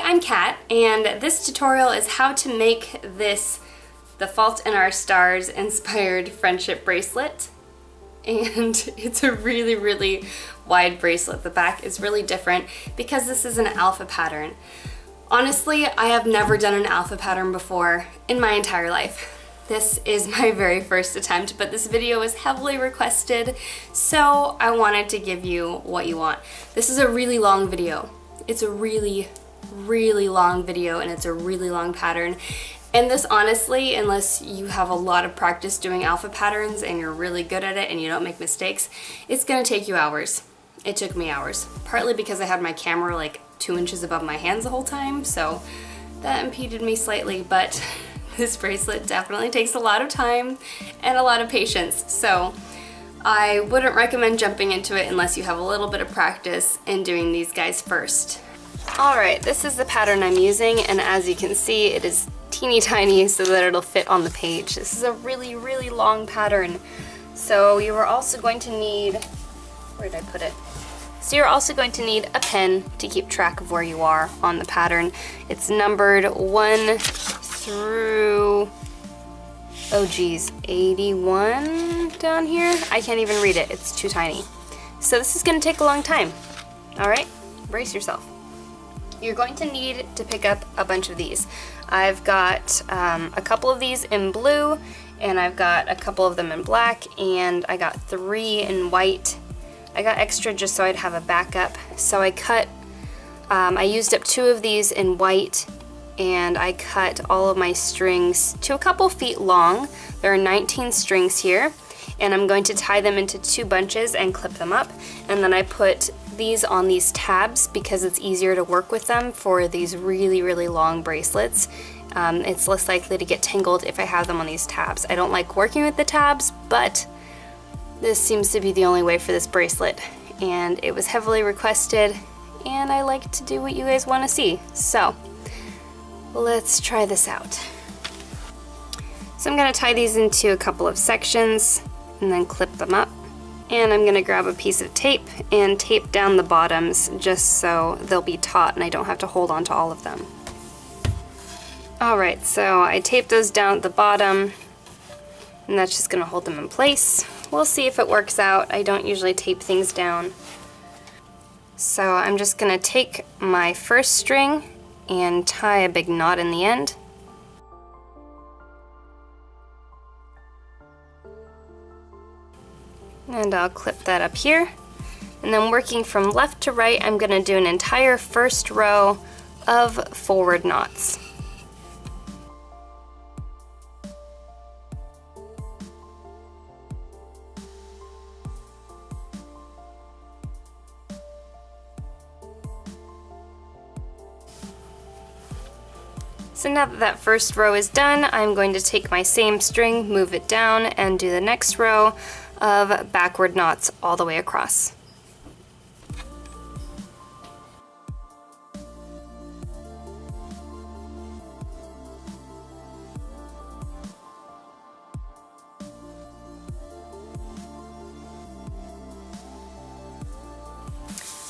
I'm Kat, and this tutorial is how to make this The Fault in Our Stars inspired friendship bracelet. And it's a really wide bracelet. The back is really different because this is an alpha pattern. Honestly, I have never done an alpha pattern before in my entire life. This is my very first attempt, but this video was heavily requested, so I wanted to give you what you want. This is a really long video. It's a really long video, and it's a really long pattern. And this, honestly, unless you have a lot of practice doing alpha patterns and you're really good at it and you don't make mistakes, it's gonna take you hours. It took me hours, partly because I had my camera like 2 inches above my hands the whole time, so that impeded me slightly, but this bracelet definitely takes a lot of time and a lot of patience, so I wouldn't recommend jumping into it unless you have a little bit of practice in doing these guys first. Alright, this is the pattern I'm using, and as you can see, it is teeny tiny so that it'll fit on the page. This is a really long pattern. So you are also going to need, where did I put it? So you're also going to need a pen to keep track of where you are on the pattern. It's numbered 1 through, oh geez, 81 down here? I can't even read it, it's too tiny. So this is gonna take a long time. Alright, brace yourself. You're going to need to pick up a bunch of these. I've got a couple of these in blue, and I've got a couple of them in black, and I got 3 in white. I got extra just so I'd have a backup. So I used up 2 of these in white, and I cut all of my strings to a couple feet long. There are 19 strings here, and I'm going to tie them into 2 bunches and clip them up, and then I put these on these tabs because it's easier to work with them for these really long bracelets. It's less likely to get tangled if I have them on these tabs. I don't like working with the tabs, but this seems to be the only way for this bracelet, and it was heavily requested, and I like to do what you guys want to see. So let's try this out. So I'm going to tie these into a couple of sections and then clip them up. And I'm going to grab a piece of tape and tape down the bottoms just so they'll be taut and I don't have to hold on to all of them. Alright, so I taped those down at the bottom, and that's just going to hold them in place. We'll see if it works out. I don't usually tape things down. So I'm just going to take my first string and tie a big knot in the end. And I'll clip that up here. And then working from left to right, I'm going to do an entire first row of forward knots. So now that that first row is done, I'm going to take my same string, move it down, and do the next row of backward knots all the way across.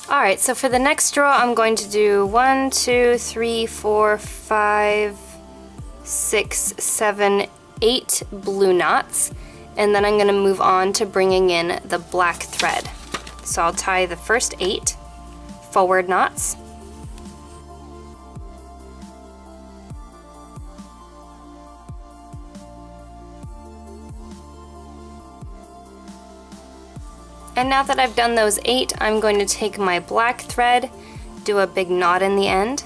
Alright, so for the next row I'm going to do 1, 2, 3, 4, 5, 6, 7, 8 blue knots, and then I'm going to move on to bringing in the black thread. So I'll tie the first 8 forward knots. And now that I've done those 8, I'm going to take my black thread, do a big knot in the end,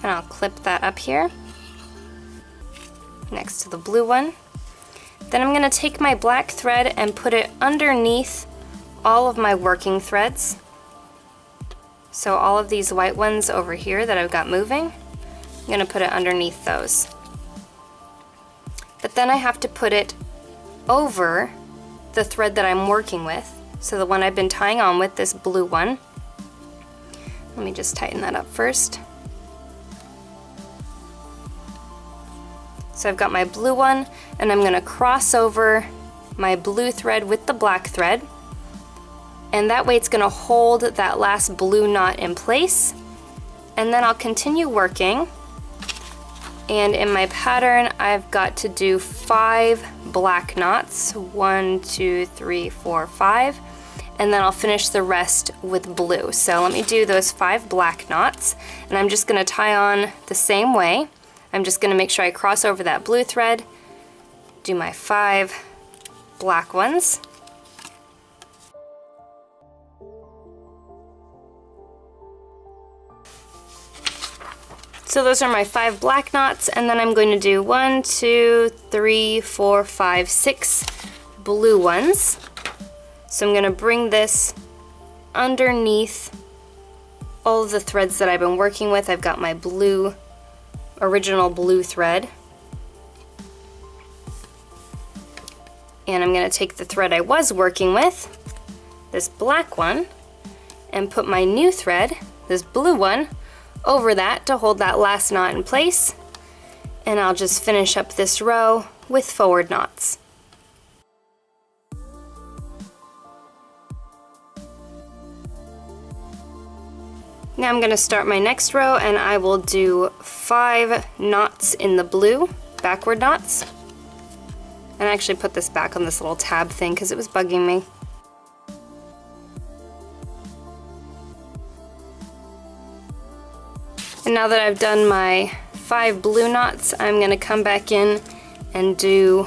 and I'll clip that up here next to the blue one. Then I'm going to take my black thread and put it underneath all of my working threads. So all of these white ones over here that I've got moving, I'm going to put it underneath those. But then I have to put it over the thread that I'm working with, so the one I've been tying on with, this blue one. Let me just tighten that up first. So I've got my blue one, and I'm going to cross over my blue thread with the black thread, and that way it's going to hold that last blue knot in place. And then I'll continue working, and in my pattern I've got to do 5 black knots, 1, 2, 3, 4, 5, and then I'll finish the rest with blue. So let me do those 5 black knots, and I'm just going to tie on the same way. I'm just going to make sure I cross over that blue thread, do my 5 black ones. So those are my 5 black knots, and then I'm going to do 1, 2, 3, 4, 5, 6 blue ones. So I'm going to bring this underneath all of the threads that I've been working with. I've got my blue, original blue thread. And I'm going to take the thread I was working with, this black one, and put my new thread, this blue one, over that to hold that last knot in place, and I'll just finish up this row with forward knots. Now I'm going to start my next row, and I will do 5 knots in the blue, backward knots. And I actually put this back on this little tab thing because it was bugging me. And now that I've done my 5 blue knots, I'm going to come back in and do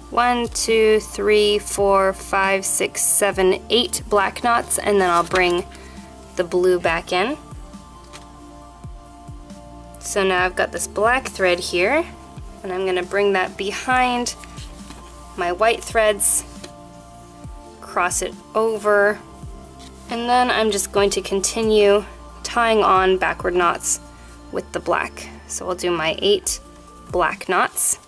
1, 2, 3, 4, 5, 6, 7, 8 black knots, and then I'll bring the blue back in. So now I've got this black thread here, and I'm going to bring that behind my white threads, cross it over, and then I'm just going to continue tying on backward knots with the black. So I'll do my 8 black knots.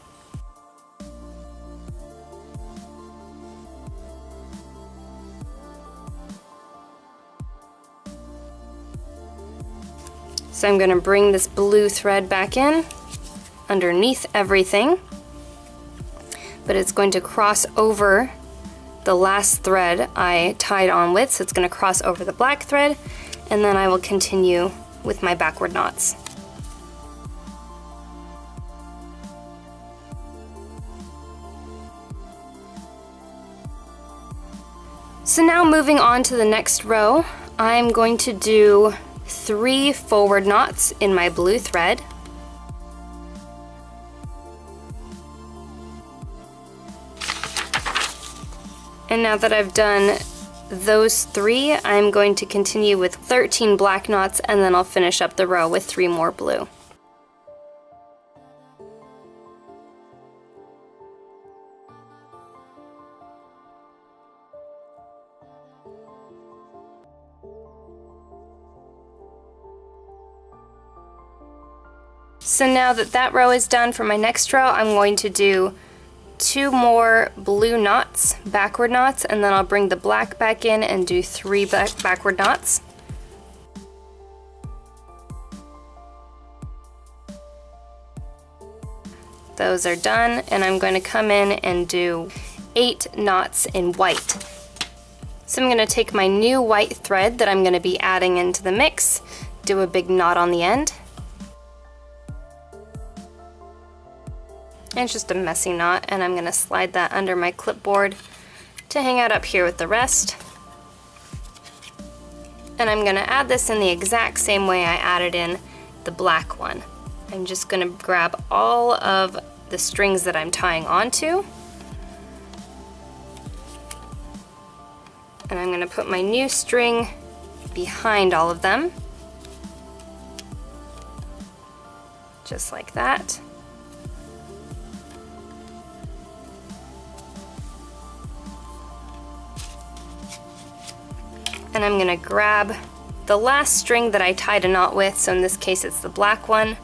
So I'm going to bring this blue thread back in underneath everything, but it's going to cross over the last thread I tied on with, so it's going to cross over the black thread, and then I will continue with my backward knots. So now moving on to the next row, I'm going to do 3 forward knots in my blue thread. And now that I've done those 3, I'm going to continue with 13 black knots, and then I'll finish up the row with 3 more blue. So now that that row is done, for my next row I'm going to do 2 more blue knots, backward knots, and then I'll bring the black back in and do 3 backward knots. Those are done, and I'm going to come in and do 8 knots in white. So I'm going to take my new white thread that I'm going to be adding into the mix, do a big knot on the end. And it's just a messy knot, and I'm going to slide that under my clipboard to hang out up here with the rest. And I'm going to add this in the exact same way I added in the black one. I'm just going to grab all of the strings that I'm tying onto, and I'm going to put my new string behind all of them, just like that. And I'm going to grab the last string that I tied a knot with, so in this case it's the black one,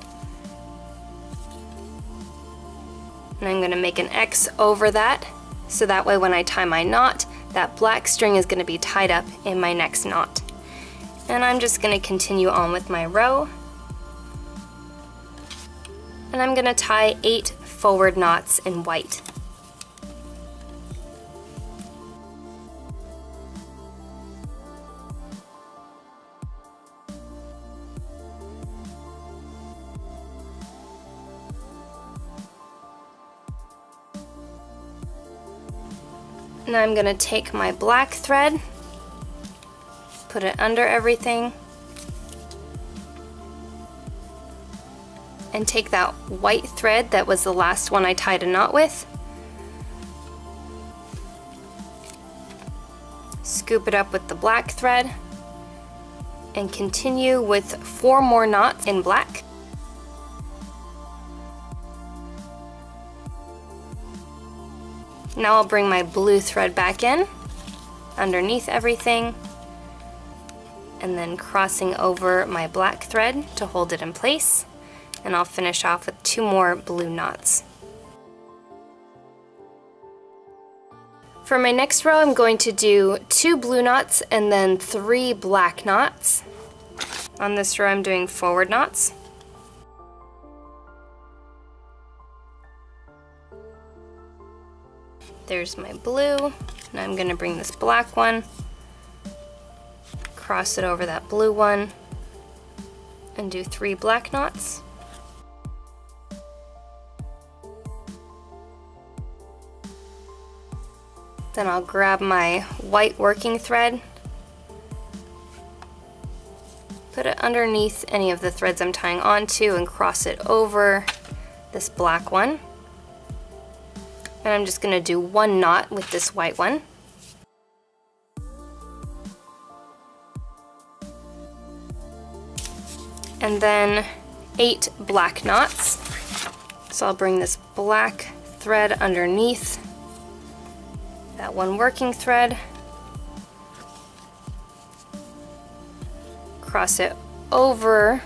and I'm going to make an X over that, so that way when I tie my knot, that black string is going to be tied up in my next knot. And I'm just going to continue on with my row, and I'm going to tie 8 forward knots in white. Now I'm going to take my black thread, put it under everything, and take that white thread that was the last one I tied a knot with, scoop it up with the black thread, and continue with 4 more knots in black. Now I'll bring my blue thread back in, underneath everything, and then crossing over my black thread to hold it in place, and I'll finish off with 2 more blue knots. For my next row, I'm going to do 2 blue knots and then 3 black knots. On this row, I'm doing forward knots. There's my blue. Now I'm going to bring this black one, cross it over that blue one, and do 3 black knots. Then I'll grab my white working thread, put it underneath any of the threads I'm tying onto, and cross it over this black one. And I'm just going to do 1 knot with this white one. And then 8 black knots. So I'll bring this black thread underneath that one working thread, cross it over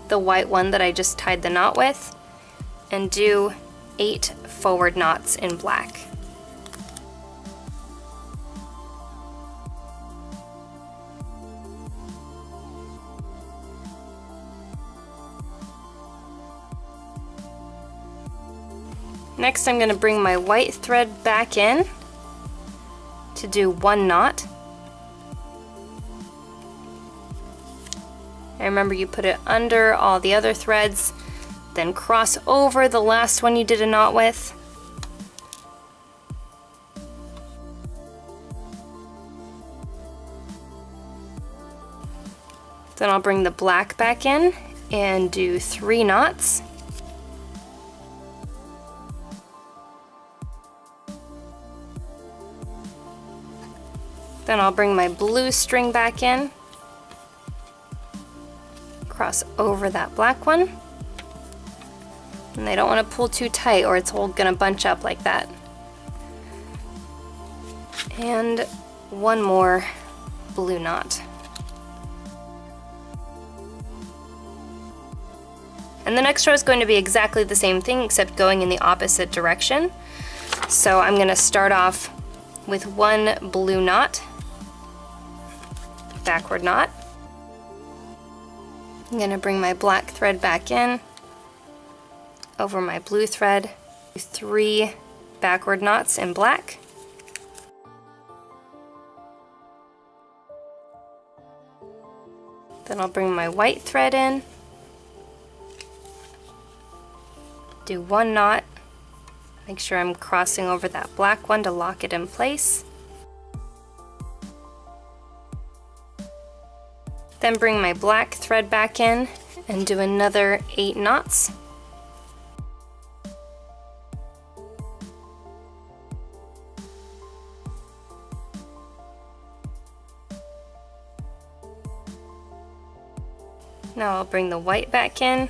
the white one that I just tied the knot with, and do 8 forward knots in black. Next, I'm going to bring my white thread back in to do 1 knot. And remember, you put it under all the other threads, then cross over the last one you did a knot with. Then I'll bring the black back in and do 3 knots. Then I'll bring my blue string back in, cross over that black one, and I don't want to pull too tight or it's all gonna bunch up like that. And 1 more blue knot. And the next row is going to be exactly the same thing except going in the opposite direction. So I'm going to start off with 1 blue knot, backward knot. I'm going to bring my black thread back in, over my blue thread, 3 backward knots in black. Then I'll bring my white thread in, do 1 knot, make sure I'm crossing over that black one to lock it in place. Then bring my black thread back in and do another 8 knots. Now I'll bring the white back in,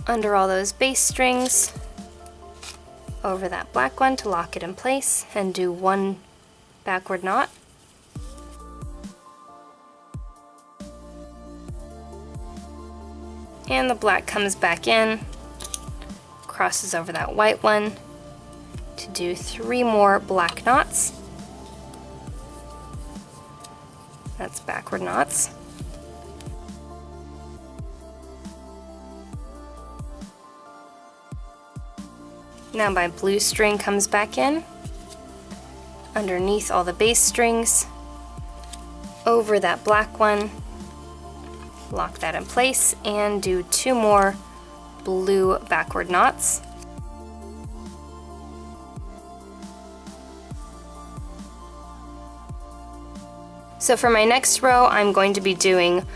under all those base strings, over that black one to lock it in place, and do 1 backward knot. And the black comes back in, crosses over that white one to do 3 more black knots. That's backward knots. Now my blue string comes back in, underneath all the base strings, over that black one, lock that in place, and do 2 more blue backward knots. So for my next row, I'm going to be doing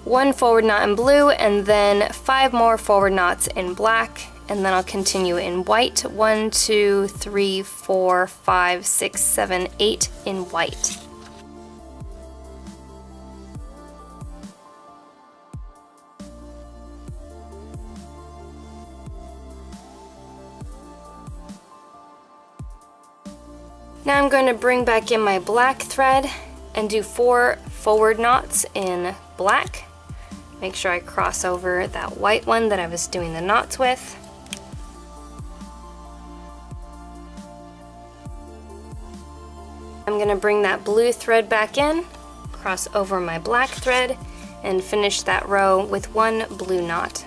1 forward knot in blue and then 5 more forward knots in black, and then I'll continue in white. 1, 2, 3, 4, 5, 6, 7, 8 in white. Now I'm going to bring back in my black thread and do 4 forward knots in black. Make sure I cross over that white one that I was doing the knots with. I'm going to bring that blue thread back in, cross over my black thread, and finish that row with 1 blue knot.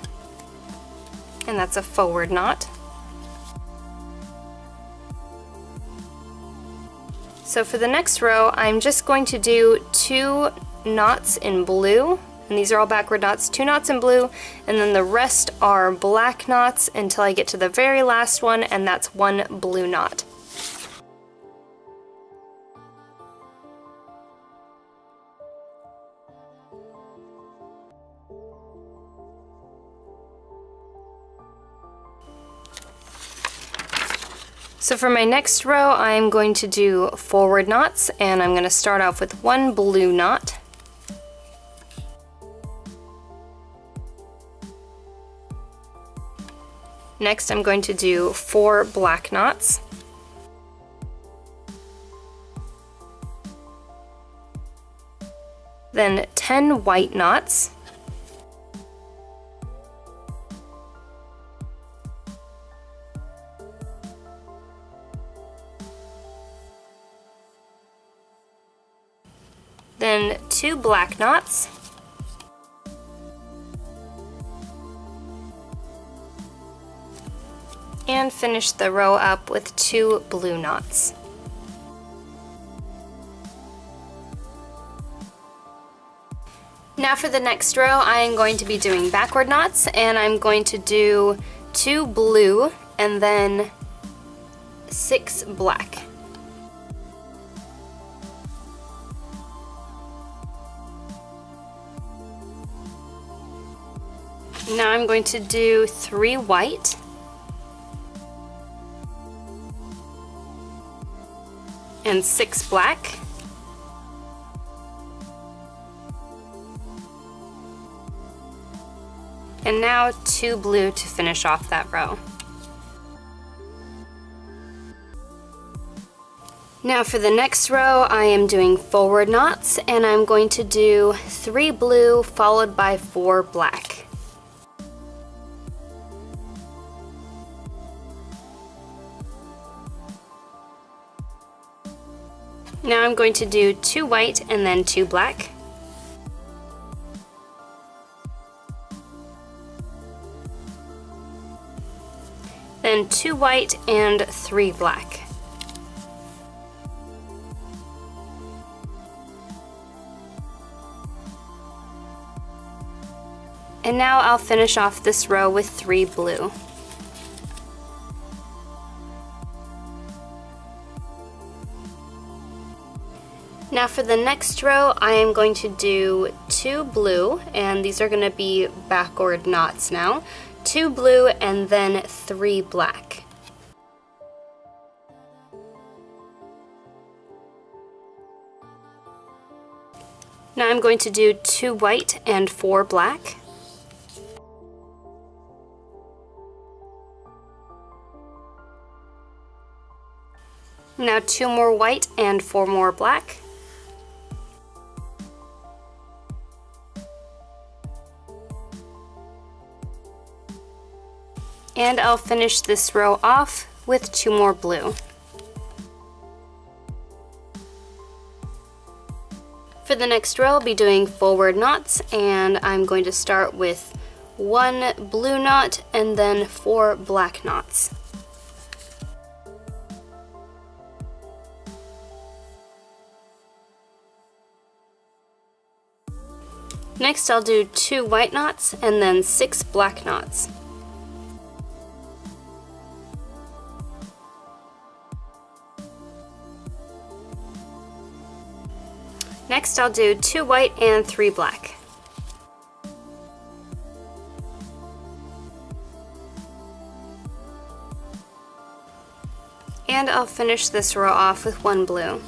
And that's a forward knot. So for the next row, I'm just going to do 2 knots in blue, and these are all backward knots, 2 knots in blue, and then the rest are black knots until I get to the very last one, and that's 1 blue knot. So for my next row, I'm going to do forward knots, and I'm going to start off with 1 blue knot. Next, I'm going to do 4 black knots. Then 10 white knots. Then 2 black knots, and finish the row up with 2 blue knots. Now for the next row, I am going to be doing backward knots, and I'm going to do 2 blue and then 6 black. Now I'm going to do 3 white, and 6 black, and now 2 blue to finish off that row. Now for the next row, I am doing forward knots, and I'm going to do 3 blue followed by 4 black. Now I'm going to do 2 white and then 2 black. Then 2 white and 3 black. And now I'll finish off this row with 3 blue. Now for the next row, I am going to do 2 blue, and these are going to be backward knots now. 2 blue and then 3 black. Now I'm going to do 2 white and 4 black. Now 2 more white and 4 more black. And I'll finish this row off with 2 more blue. For the next row, I'll be doing forward knots, and I'm going to start with 1 blue knot and then 4 black knots. Next, I'll do 2 white knots and then 6 black knots. Next I'll do 2 white and 3 black. And I'll finish this row off with 1 blue.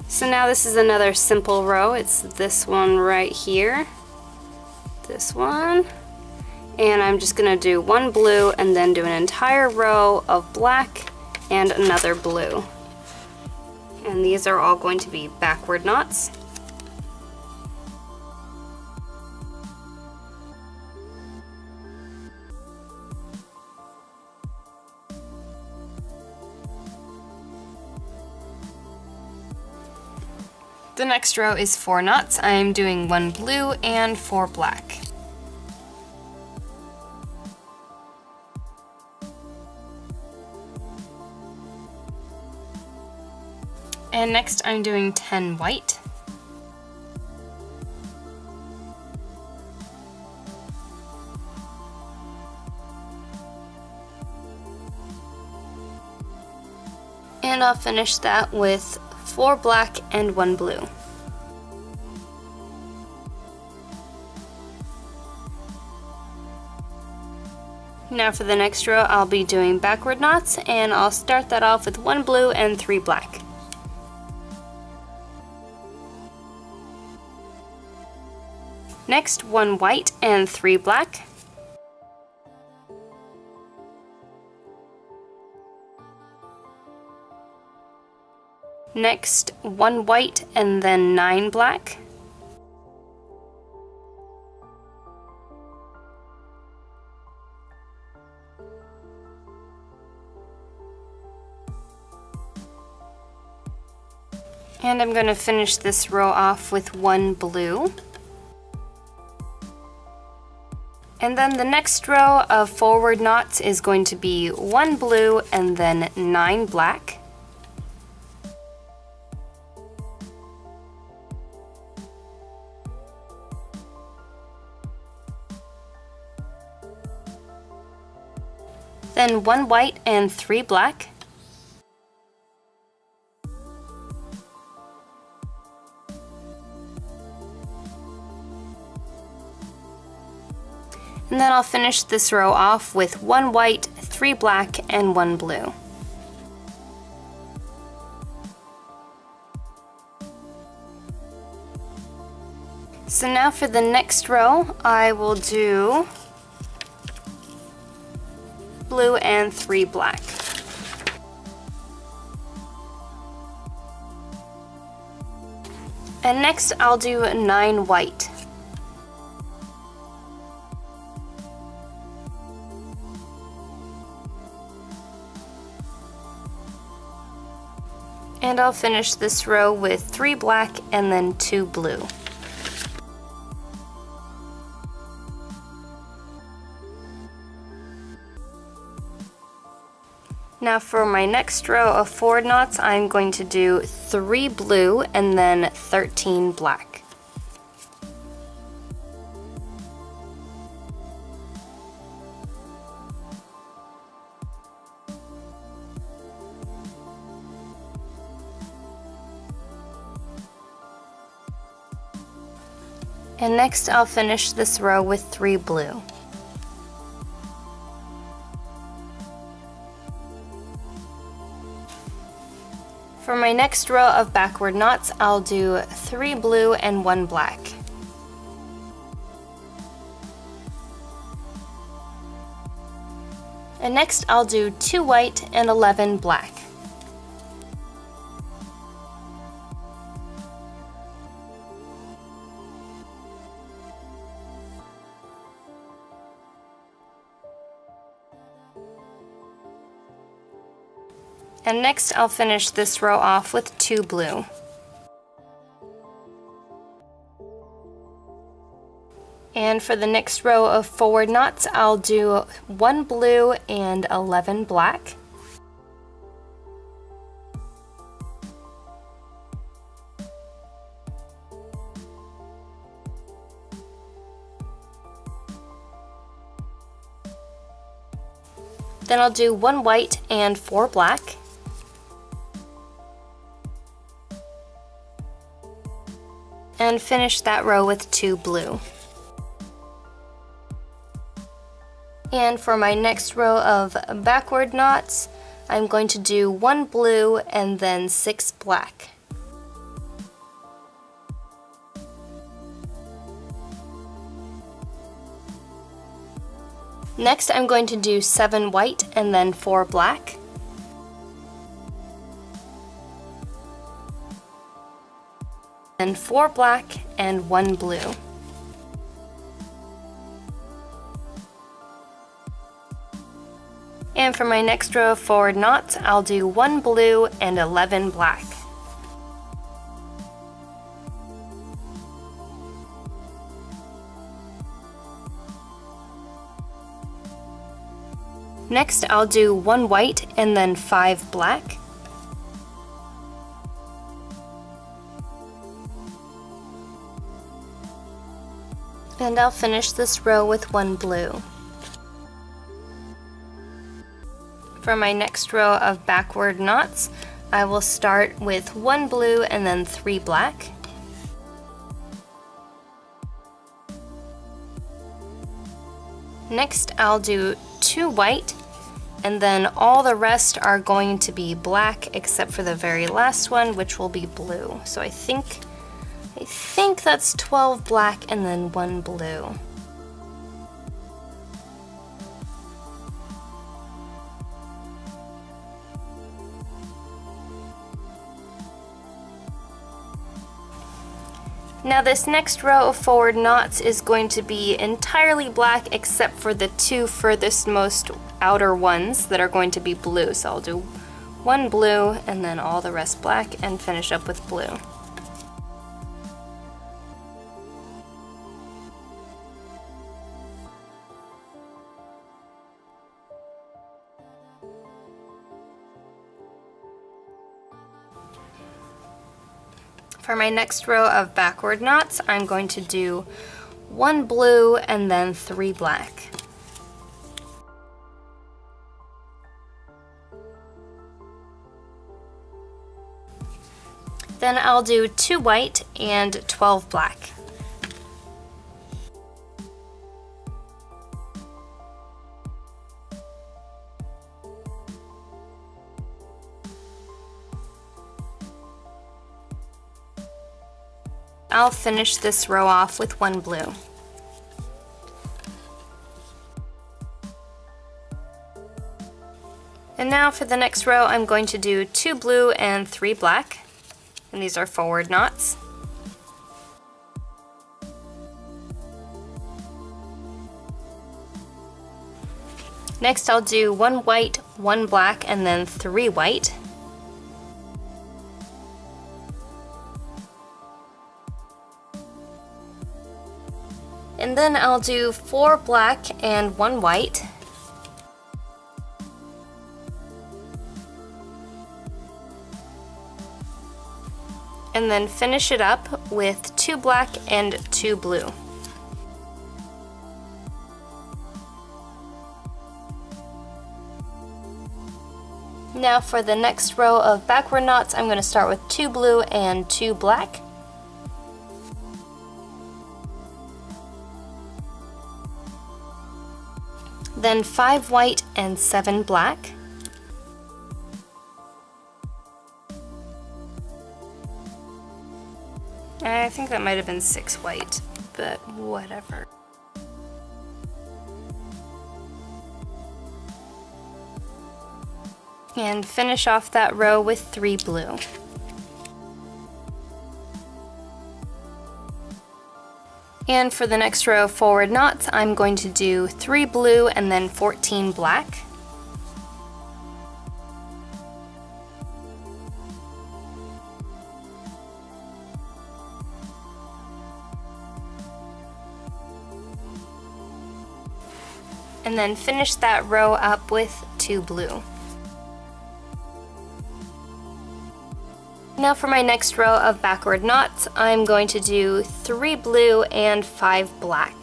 So now this is another simple row. It's this one right here, this one, and I'm just gonna do 1 blue and then do an entire row of black and another blue. And these are all going to be backward knots. The next row is 4 knots. I'm doing 1 blue and 4 black. And next I'm doing 10 white. And I'll finish that with 4 black and 1 blue. Now for the next row I'll be doing backward knots, and I'll start that off with 1 blue and 3 black. Next 1 white and 3 black. Next 1 white and then 9 black. And I'm going to finish this row off with 1 blue. And then the next row of forward knots is going to be 1 blue and then 9 black. Then 1 white and 3 black. And then I'll finish this row off with 1 white, 3 black, and 1 blue. So now for the next row, I will do blue and 3 black. And next I'll do 9 white. And I'll finish this row with 3 black and then 2 blue. Now for my next row of forward knots, I'm going to do 3 blue and then 13 black. And next I'll finish this row with 3 blue. For my next row of backward knots, I'll do 3 blue and 1 black. And next I'll do 2 white and 11 black. And next I'll finish this row off with 2 blue. And for the next row of forward knots, I'll do 1 blue and 11 black. Then I'll do 1 white and 4 black. And finish that row with 2 blue. And for my next row of backward knots, I'm going to do 1 blue and then 6 black. Next, I'm going to do 7 white and then 4 black. Then 4 black and 1 blue. And for my next row of forward knots, I'll do 1 blue and 11 black. Next, I'll do 1 white and then 5 black. And I'll finish this row with 1 blue. For my next row of backward knots, I will start with 1 blue and then 3 black. Next, I'll do 2 white, and then all the rest are going to be black except for the very last one, which will be blue. So I think that's 12 black and then 1 blue. Now this next row of forward knots is going to be entirely black except for the 2 furthest most outer ones that are going to be blue. So I'll do 1 blue and then all the rest black and finish up with blue. For my next row of backward knots, I'm going to do 1 blue and then 3 black. Then I'll do 2 white and 12 black. I'll finish this row off with 1 blue. And now for the next row, I'm going to do 2 blue and 3 black, and these are forward knots. Next I'll do 1 white, 1 black, and then 3 white. And then I'll do 4 black and 1 white. And then finish it up with 2 black and 2 blue. Now for the next row of backward knots, I'm going to start with 2 blue and 2 black. Then 5 white and 7 black. I think that might have been 6 white, but whatever. And finish off that row with 3 blue. And for the next row of forward knots, I'm going to do 3 blue and then 14 black. And then finish that row up with 2 blue. Now for my next row of backward knots, I'm going to do 3 blue and 5 black.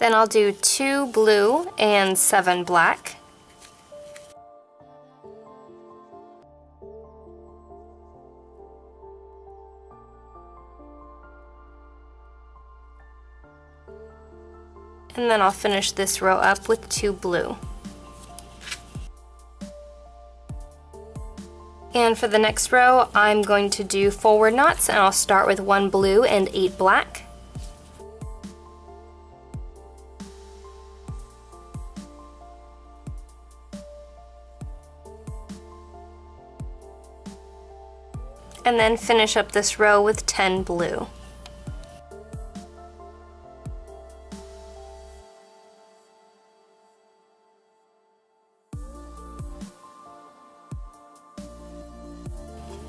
Then I'll do 2 blue and 7 black. And then I'll finish this row up with 2 blue. And for the next row, I'm going to do forward knots, and I'll start with 1 blue and 8 black. And then finish up this row with 10 blue.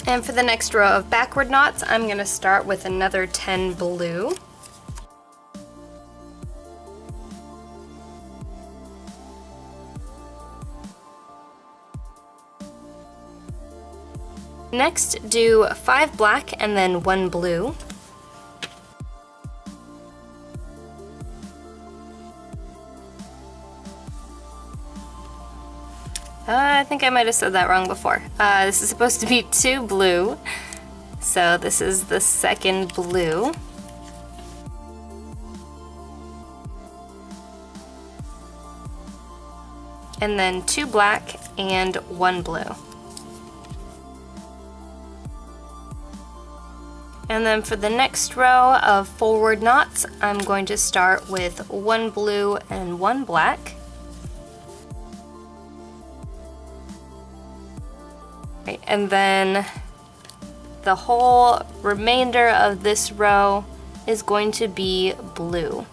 And for the next row of backward knots, I'm going to start with another 10 blue. Next, do 5 black and then 1 blue. I think I might have said that wrong before. This is supposed to be 2 blue, so this is the second blue. And then 2 black and 1 blue. And then for the next row of forward knots, I'm going to start with 1 blue and 1 black. And then the whole remainder of this row is going to be blue.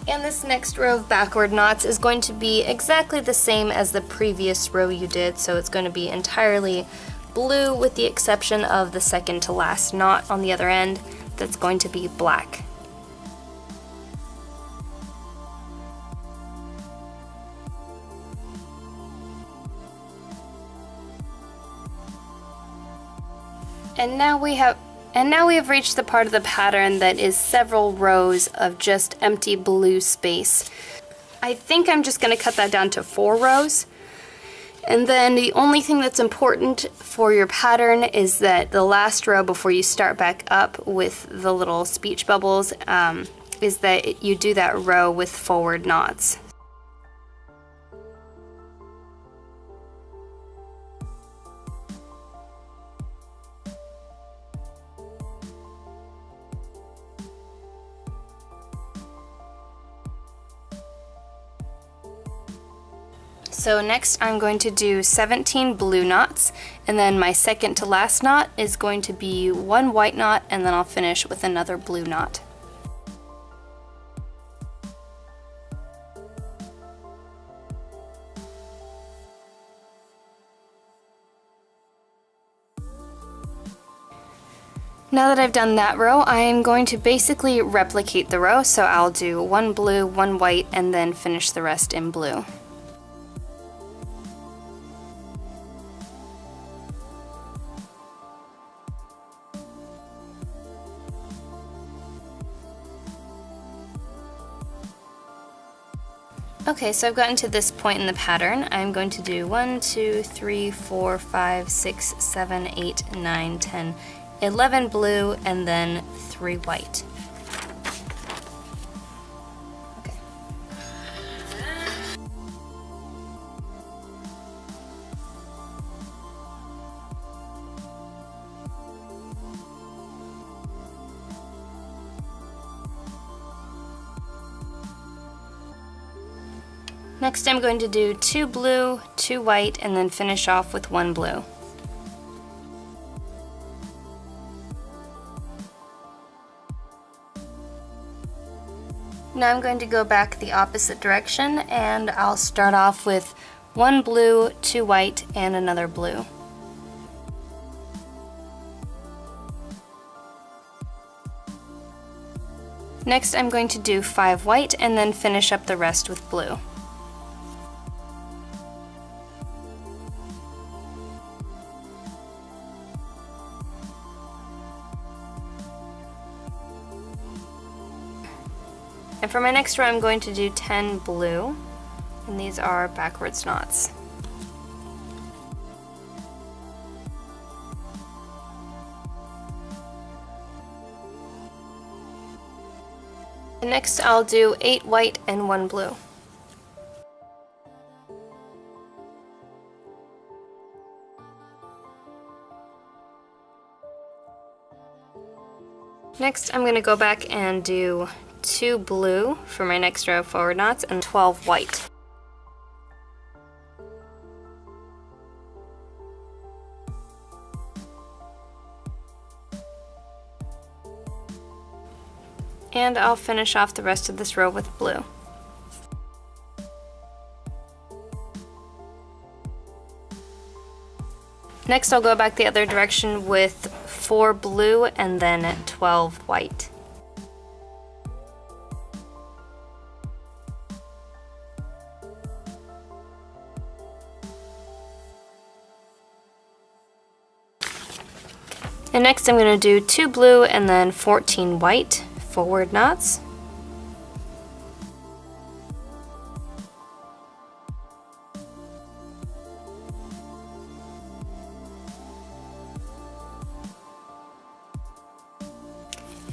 And this next row of backward knots is going to be exactly the same as the previous row you did, so it's going to be entirely blue with the exception of the second to last knot on the other end that's going to be black. And now we have reached the part of the pattern that is several rows of just empty blue space. I think I'm just going to cut that down to 4 rows. And then the only thing that's important for your pattern is that the last row before you start back up with the little speech bubbles is that you do that row with forward knots. So next I'm going to do 17 blue knots, and then my second to last knot is going to be 1 white knot, and then I'll finish with another blue knot. Now that I've done that row, I'm going to basically replicate the row, so I'll do 1 blue, 1 white, and then finish the rest in blue. Okay, so I've gotten to this point in the pattern. I'm going to do 1, 2, 3, 4, 5, 6, 7, 8, 9, 10, 11 blue, and then 3 white. Okay. Next I'm going to do 2 blue, 2 white, and then finish off with 1 blue. Now I'm going to go back the opposite direction, and I'll start off with 1 blue, 2 white, and another blue. Next I'm going to do 5 white and then finish up the rest with blue. And for my next row, I'm going to do 10 blue, and these are backwards knots. And next I'll do 8 white and 1 blue. Next I'm going to go back and do 2 blue for my next row of forward knots and 12 white. And I'll finish off the rest of this row with blue. Next I'll go back the other direction with 4 blue and then 12 white. And next I'm going to do 2 blue and then 14 white forward knots.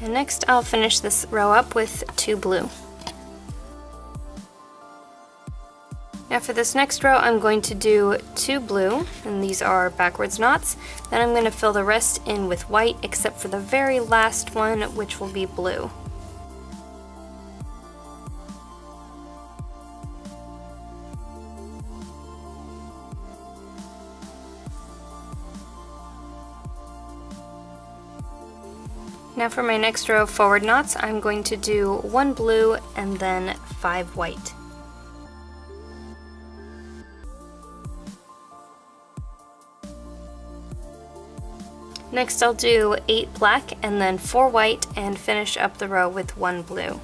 And next I'll finish this row up with 2 blue. Now for this next row I'm going to do 2 blue, and these are backwards knots. Then I'm going to fill the rest in with white except for the very last one, which will be blue. Now for my next row of forward knots, I'm going to do 1 blue and then 5 white. Next I'll do 8 black and then 4 white and finish up the row with 1 blue.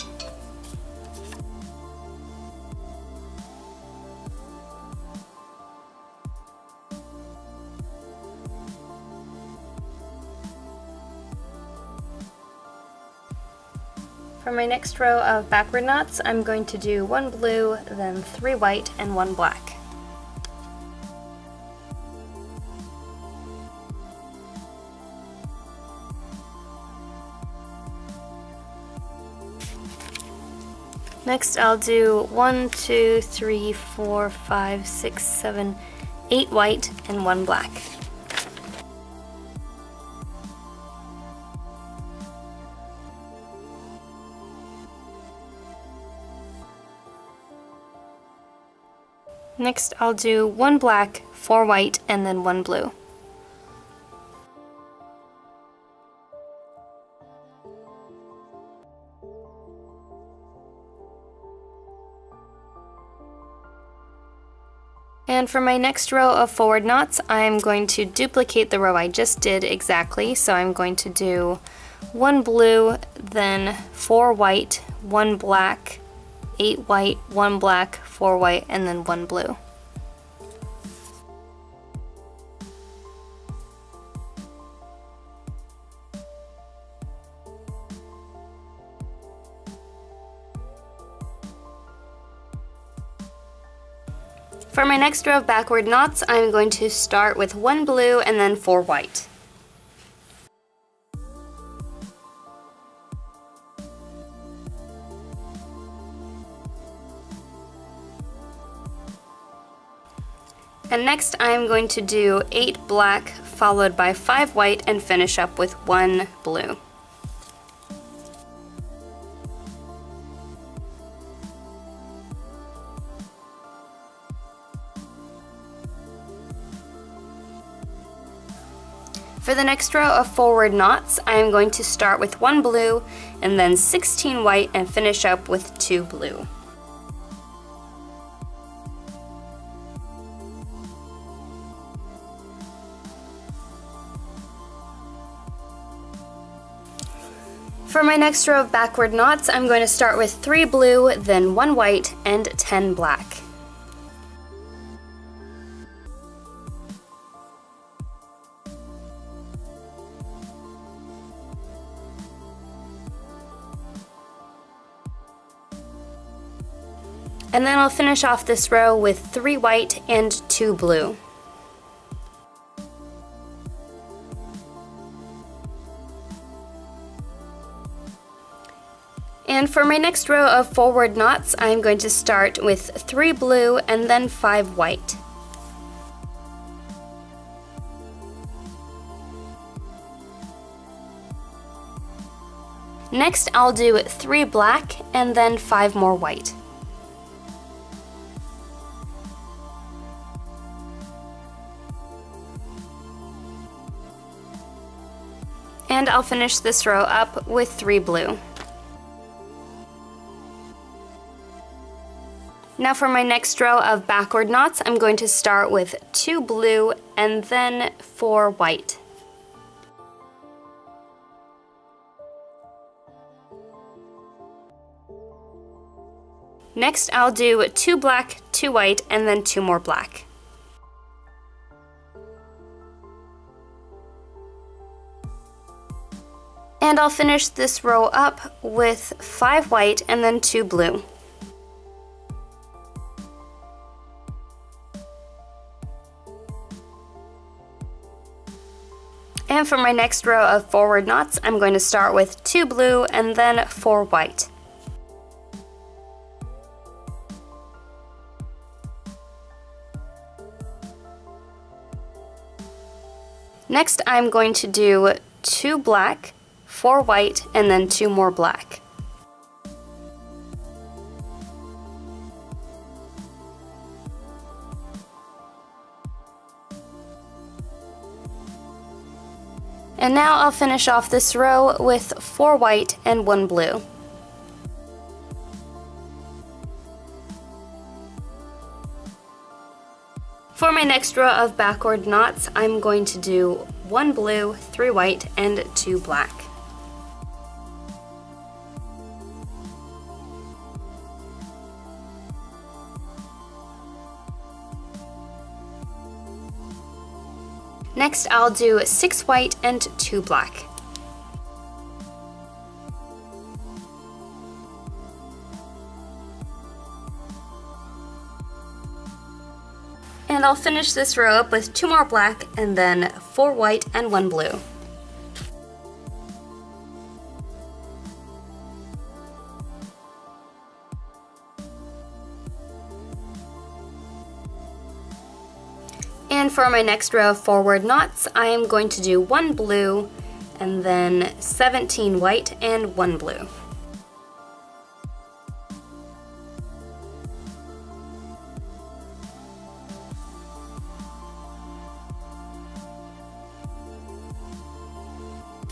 For my next row of backward knots, I'm going to do 1 blue, then 3 white, and 1 black. Next I'll do 1, 2, 3, 4, 5, 6, 7, 8 white, and 1 black. Next I'll do 1 black, 4 white, and then 1 blue. And for my next row of forward knots, I'm going to duplicate the row I just did exactly. So I'm going to do 1 blue, then 4 white, 1 black, 8 white, 1 black, 4 white, and then 1 blue. For my next row of backward knots, I'm going to start with 1 blue and then 4 white. And next I'm going to do 8 black followed by 5 white and finish up with 1 blue. For the next row of forward knots, I am going to start with 1 blue and then 16 white and finish up with 2 blue. For my next row of backward knots, I'm going to start with 3 blue, then 1 white, and 10 black. And then I'll finish off this row with 3 white and 2 blue. And for my next row of forward knots, I'm going to start with 3 blue and then 5 white. Next, I'll do 3 black and then 5 more white. And I'll finish this row up with 3 blue. Now for my next row of backward knots, I'm going to start with 2 blue and then 4 white. Next, I'll do 2 black, 2 white, and then 2 more black. And I'll finish this row up with 5 white and then 2 blue. And for my next row of forward knots, I'm going to start with 2 blue and then 4 white. Next, I'm going to do 2 black, 4 white, and then 2 more black. And now I'll finish off this row with 4 white and 1 blue. For my next row of backward knots, I'm going to do 1 blue, 3 white, and 2 black. Next, I'll do 6 white and 2 black. And I'll finish this row up with 2 more black and then 4 white and 1 blue. And for my next row of forward knots, I am going to do 1 blue and then 17 white and 1 blue.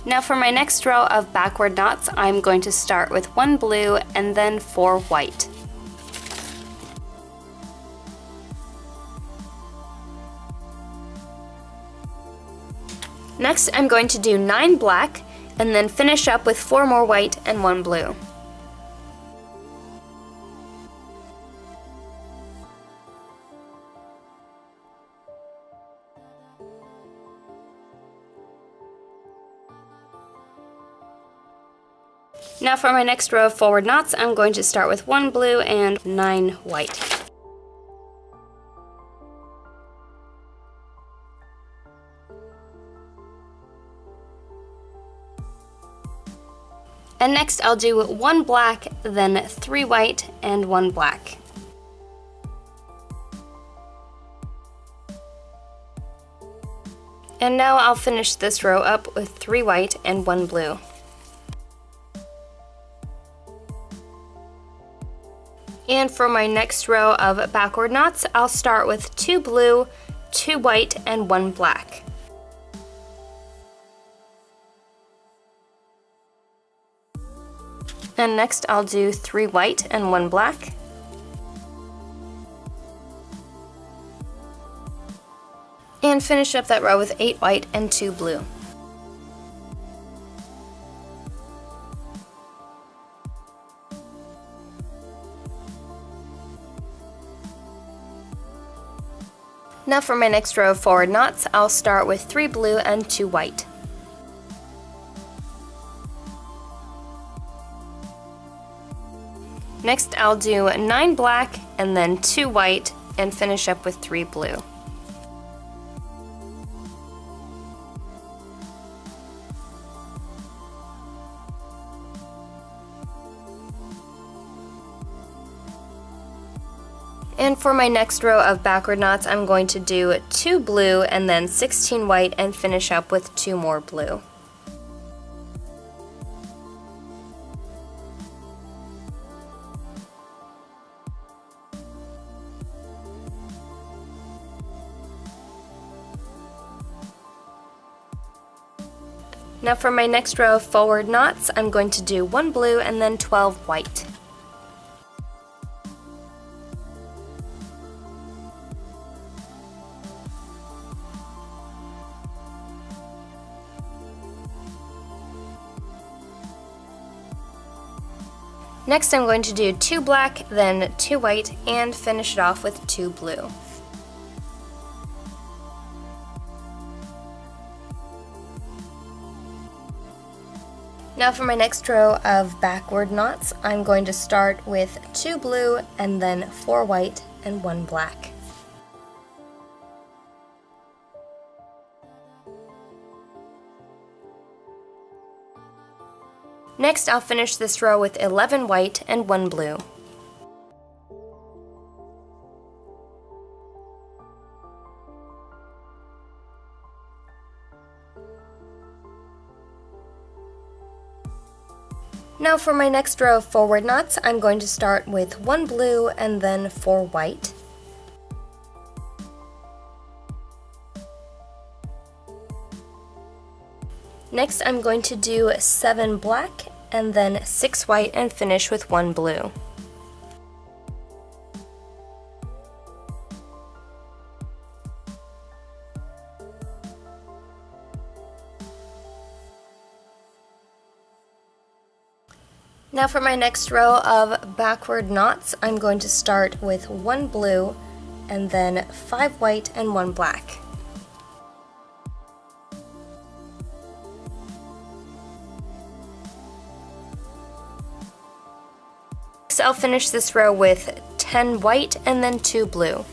Now for my next row of backward knots, I'm going to start with 1 blue and then 4 white. Next, I'm going to do 9 black and then finish up with 4 more white and 1 blue. Now for my next row of forward knots, I'm going to start with 1 blue and 9 white. And next I'll do 1 black, then 3 white, and 1 black. And now I'll finish this row up with 3 white and 1 blue. And for my next row of backward knots, I'll start with 2 blue, 2 white, and 1 black. And next I'll do 3 white and 1 black. And finish up that row with 8 white and 2 blue. Now for my next row of forward knots, I'll start with 3 blue and 2 white. Next I'll do 9 black and then 2 white and finish up with 3 blue. And for my next row of backward knots, I'm going to do 2 blue and then 16 white and finish up with 2 more blue. Now for my next row of forward knots, I'm going to do 1 blue and then 12 white. Next I'm going to do 2 black, then 2 white, and finish it off with 2 blue. Now for my next row of backward knots, I'm going to start with 2 blue, and then 4 white, and 1 black. Next, I'll finish this row with 11 white and 1 blue. Now for my next row of forward knots, I'm going to start with 1 blue and then 4 white. Next, I'm going to do 7 black and then 6 white and finish with 1 blue. Now for my next row of backward knots, I'm going to start with 1 blue and then 5 white and 1 black. I'll finish this row with 10 white and then 2 blue.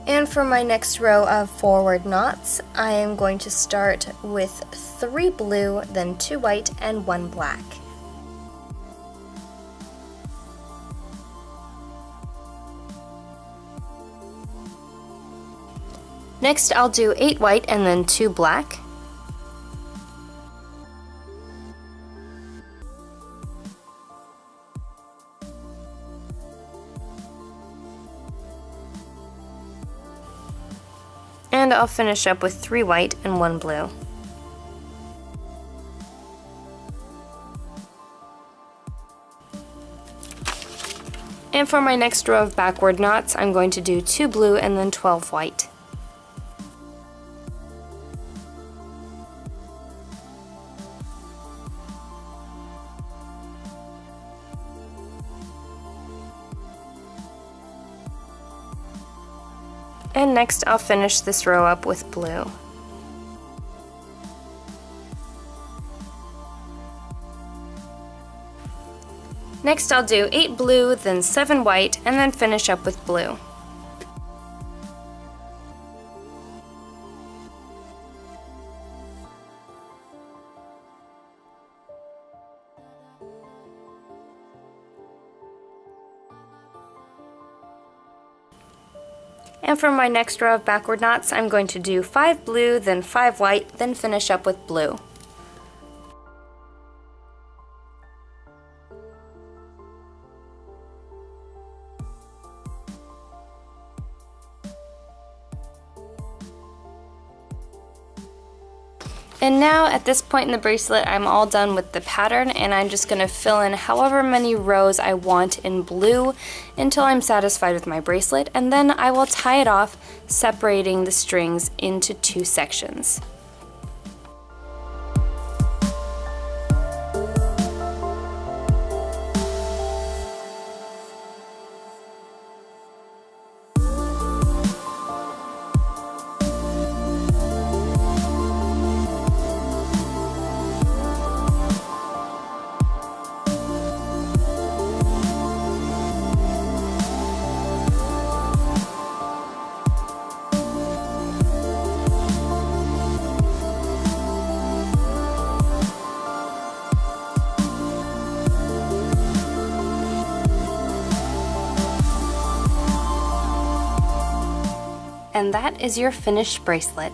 And for my next row of forward knots, I am going to start with 3 blue, then 2 white, and 1 black. Next, I'll do 8 white and then 2 black. And I'll finish up with 3 white and 1 blue. And for my next row of backward knots, I'm going to do 2 blue and then 12 white. And next I'll finish this row up with blue. Next I'll do 8 blue, then 7 white, and then finish up with blue. And for my next row of backward knots, I'm going to do 5 blue, then 5 white, then finish up with blue. And now at this point in the bracelet, I'm all done with the pattern, and I'm just going to fill in however many rows I want in blue until I'm satisfied with my bracelet, and then I will tie it off, separating the strings into 2 sections. And that is your finished bracelet.